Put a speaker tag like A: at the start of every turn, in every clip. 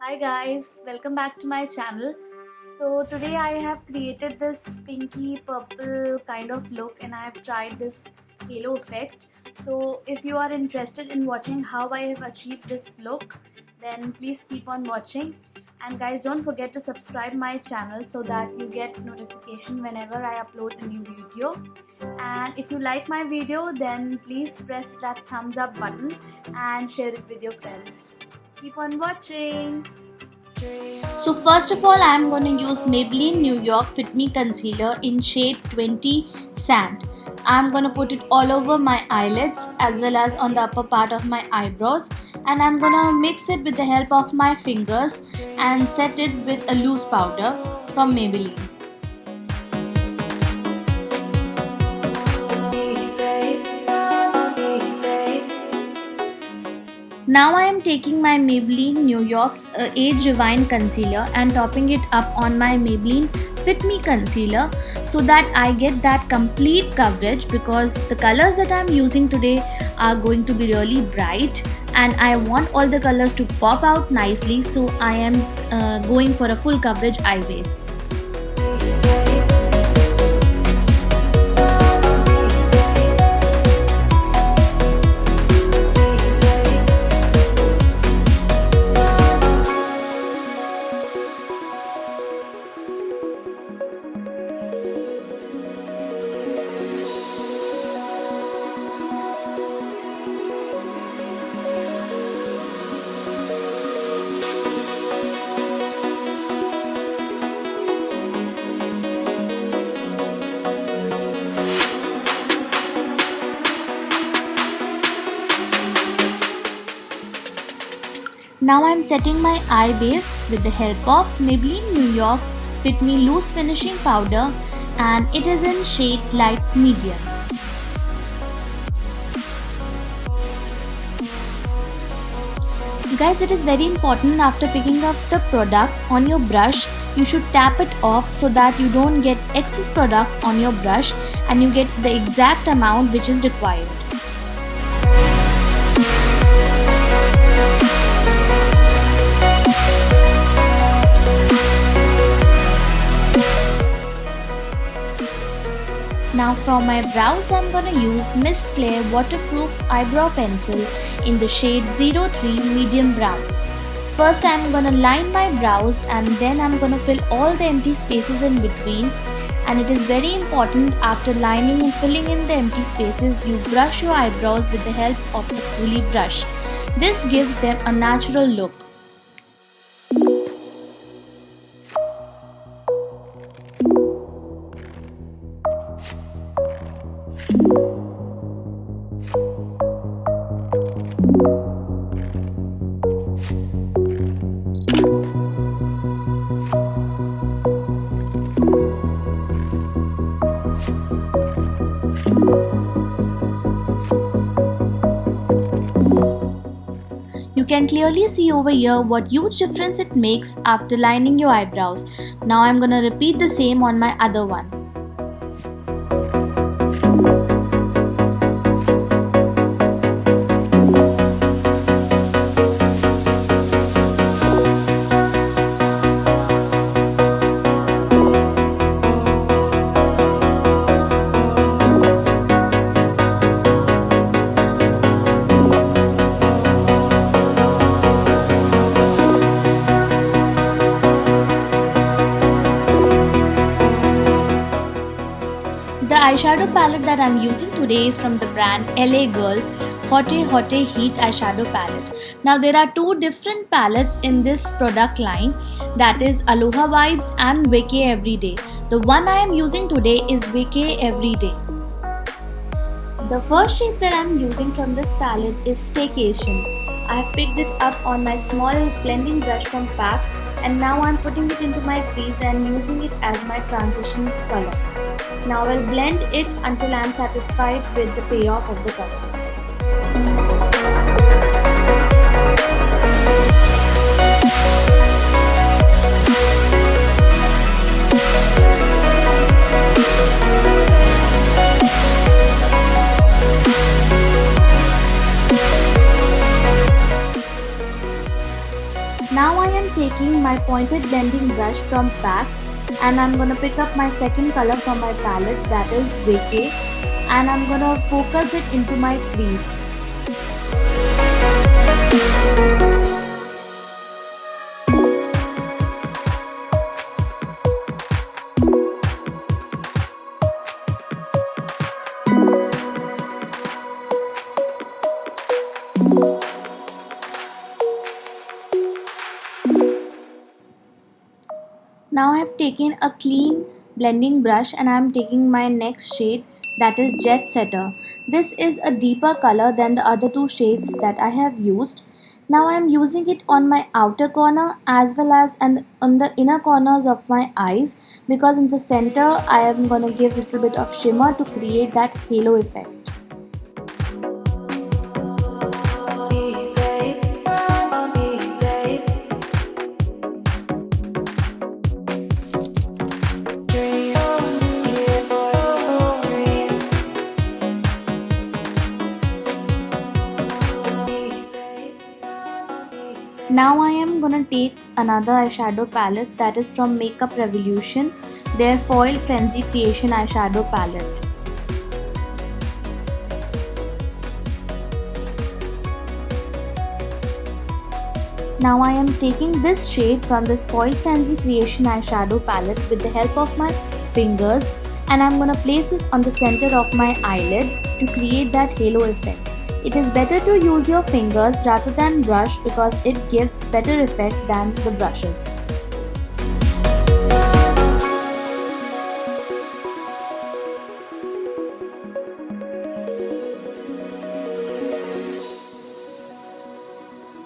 A: Hi guys, welcome back to my channel. So today I have created this pinky purple kind of look and I have tried this halo effect. So if you are interested in watching how I have achieved this look, then please keep on watching. And guys, don't forget to subscribe my channel so that you get notification whenever I upload a new video. And if you like my video, then please press that thumbs up button and share it with your friends. Keep on watching.
B: So first of all, I am going to use Maybelline New York Fit Me Concealer in shade 20 Sand. I am going to put it all over my eyelids as well as on the upper part of my eyebrows, and I am going to mix it with the help of my fingers and set it with a loose powder from Maybelline. Now I am taking my Maybelline New York Age Rewind Concealer and topping it up on my Maybelline Fit Me Concealer so that I get that complete coverage, because the colors that I am using today are going to be really bright and I want all the colors to pop out nicely, so I am going for a full coverage eye base. Now I am setting my eye base with the help of Maybelline New York Fit Me Loose Finishing Powder, and it is in shade light medium. Guys, it is very important after picking up the product on your brush, you should tap it off so that you don't get excess product on your brush and you get the exact amount which is required. Now for my brows, I'm gonna use Miss Claire Waterproof Eyebrow Pencil in the shade 03 Medium Brown. First I'm gonna line my brows and then I'm gonna fill all the empty spaces in between. And it is very important, after lining and filling in the empty spaces, you brush your eyebrows with the help of a spoolie brush. This gives them a natural look. You can clearly see over here what huge difference it makes after lining your eyebrows. Now I'm gonna repeat the same on my other one. The eyeshadow palette that I'm using today is from the brand LA Girl Hotte Heat eyeshadow palette. Now there are two different palettes in this product line, that is Aloha Vibes and Vacay Everyday. The one I am using today is Vacay Everyday. The first shade that I am using from this palette is Staycation. I have picked it up on my small blending brush from PAC, and now I am putting it into my crease and using it as my transition color. Now I'll blend it until I am satisfied with the payoff of the color. Now I am taking my pointed blending brush from pack, and I'm gonna pick up my second color from my palette, that is Vacay, and I'm gonna focus it into my crease. Now I have taken a clean blending brush and I am taking my next shade, that is Jet Setter. This is a deeper color than the other two shades that I have used. Now I am using it on my outer corner as well as on the inner corners of my eyes, because in the center I am going to give a little bit of shimmer to create that halo effect. Now I am gonna take another eyeshadow palette, that is from Makeup Revolution, their Foil Frenzy Creation eyeshadow palette. Now I am taking this shade from this Foil Frenzy Creation eyeshadow palette with the help of my fingers, and I'm gonna place it on the center of my eyelid to create that halo effect. It is better to use your fingers rather than brush because it gives better effect than the brushes.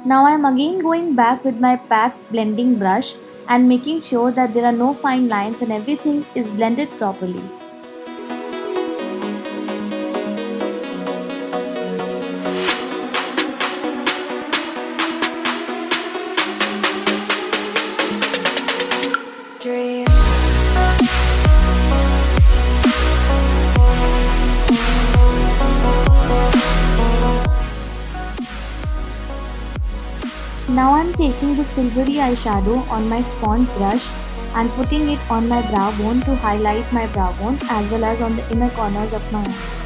B: Now I am again going back with my pack blending brush and making sure that there are no fine lines and everything is blended properly. Now I am taking the silvery eyeshadow on my sponge brush and putting it on my brow bone to highlight my brow bone as well as on the inner corners of my eyes.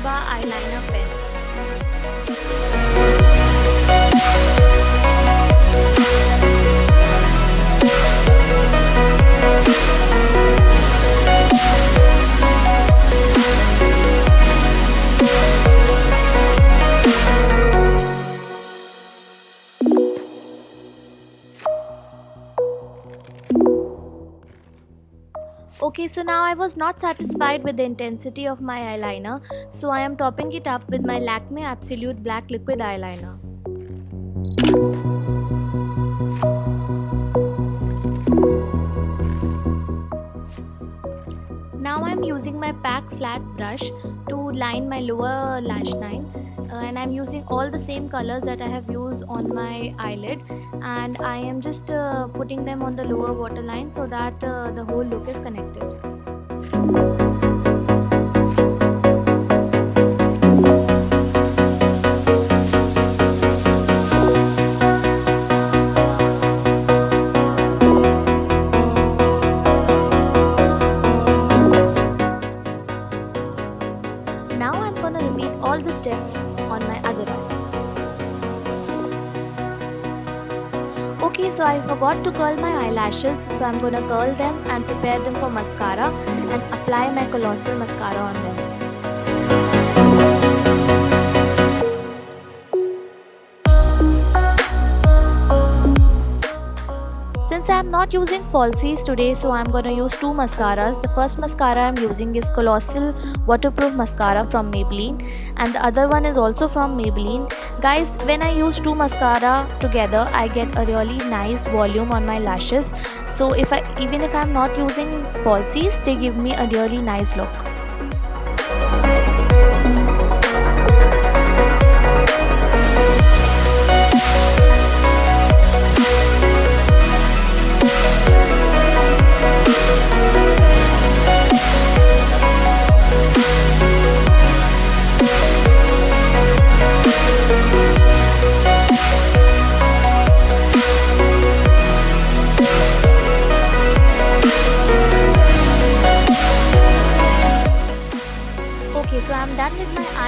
A: Eyeliner pen. Okay, so now I was not satisfied with the intensity of my eyeliner, so I am topping it up with my Lakme Absolute Black Liquid Eyeliner. Now I am using my pack flat brush to line my lower lash line, and I am using all the same colors that I have used on my eyelid, and I am just putting them on the lower waterline so that the whole look is connected. Now I'm gonna repeat all the steps on my other eye. Okay, so I forgot to curl my eyelashes, so I'm gonna curl them and prepare them for mascara and apply my colossal mascara on them. Since I am not using falsies today, so I am going to use two mascaras. The first mascara I am using is Colossal Waterproof Mascara from Maybelline, and the other one is also from Maybelline. Guys, when I use two mascara together, I get a really nice volume on my lashes. So even if I am not using falsies, they give me a really nice look.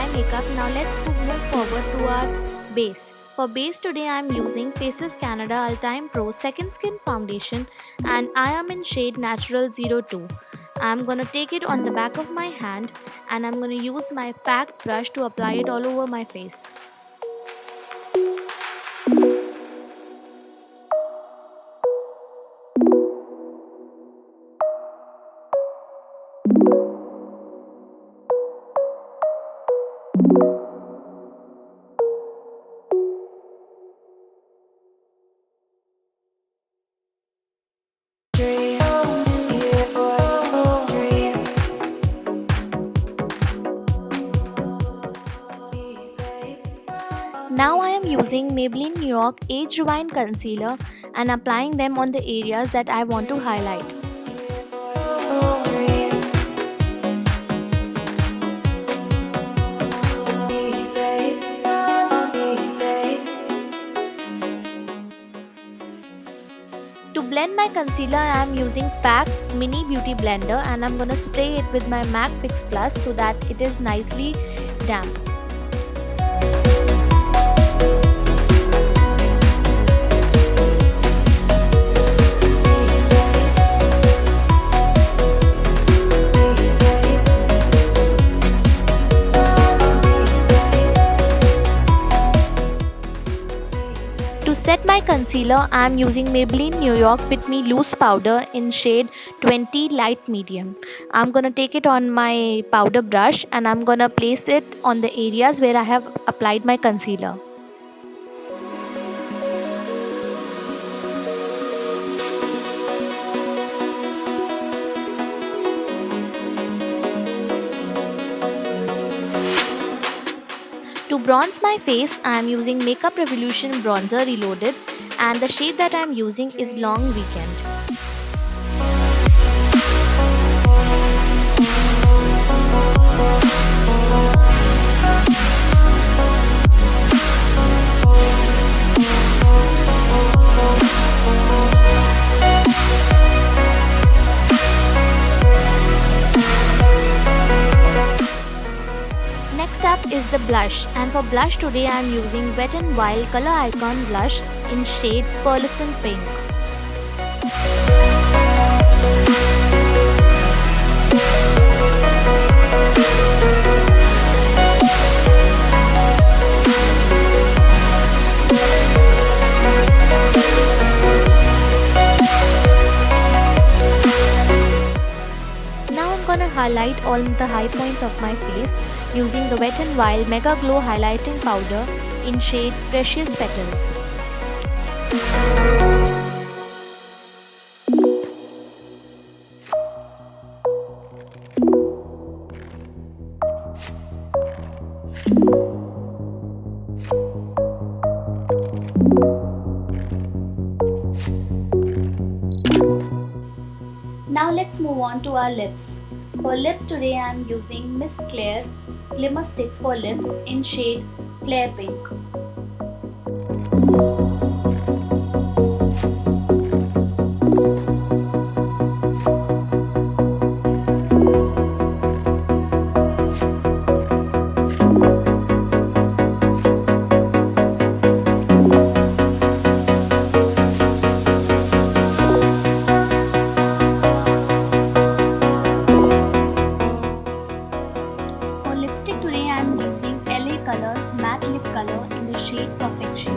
B: eye makeup. Now let's move forward to our base. For base today I am using Faces Canada Ultime Pro Second Skin Foundation and I am in shade Natural 02. I am gonna take it on the back of my hand and I'm gonna use my packed brush to apply it all over my face. Now I am using Maybelline New York Age Rewind Concealer and applying them on the areas that I want to highlight. To blend my concealer, I am using PAC Mini Beauty Blender and I'm gonna spray it with my MAC Fix Plus so that it is nicely damp. To set my concealer, I am using Maybelline New York Fit Me Loose Powder in shade 20 Light Medium. I'm gonna take it on my powder brush and I'm gonna place it on the areas where I have applied my concealer. To bronze my face, I am using Makeup Revolution Bronzer Reloaded and the shade that I am using is Long Weekend. Next up is the blush, and for blush today I am using Wet n Wild Color Icon blush in shade Pearlescent Pink. Now I'm gonna highlight all the high points of my face using the Wet n Wild Mega Glow Highlighting Powder in shade Precious Petals.
A: Now let's move on to our lips. For lips today I am using Miss Claire Glimmer Sticks for Lips in shade Flare Pink. Lipstick today I am using LA Colors Matte Lip Color in the shade Perfection.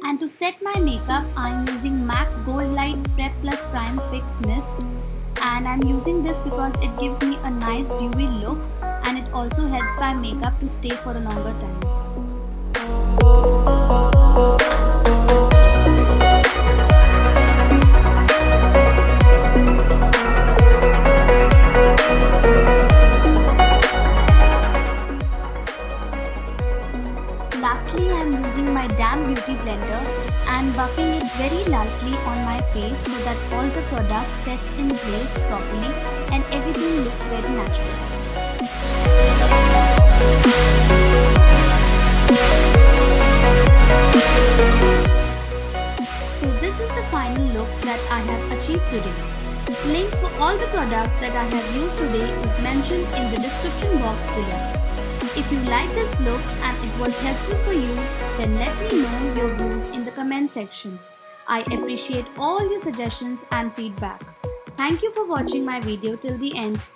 A: And to set my makeup I am using MAC Gold Light Prep Plus Prime Fix Mist. And I'm using this because it gives me a nice dewy look and it also helps my makeup to stay for a longer time. Lastly, I'm using my Damn Beauty Blender and buffing it very lightly on my face so that all the product sets in place properly and everything looks very natural.
B: today. Link for all the products that I have used today is mentioned in the description box below. If you like this look and it was helpful for you, then let me know your views in the comment section. I appreciate all your suggestions and feedback. Thank you for watching my video till the end.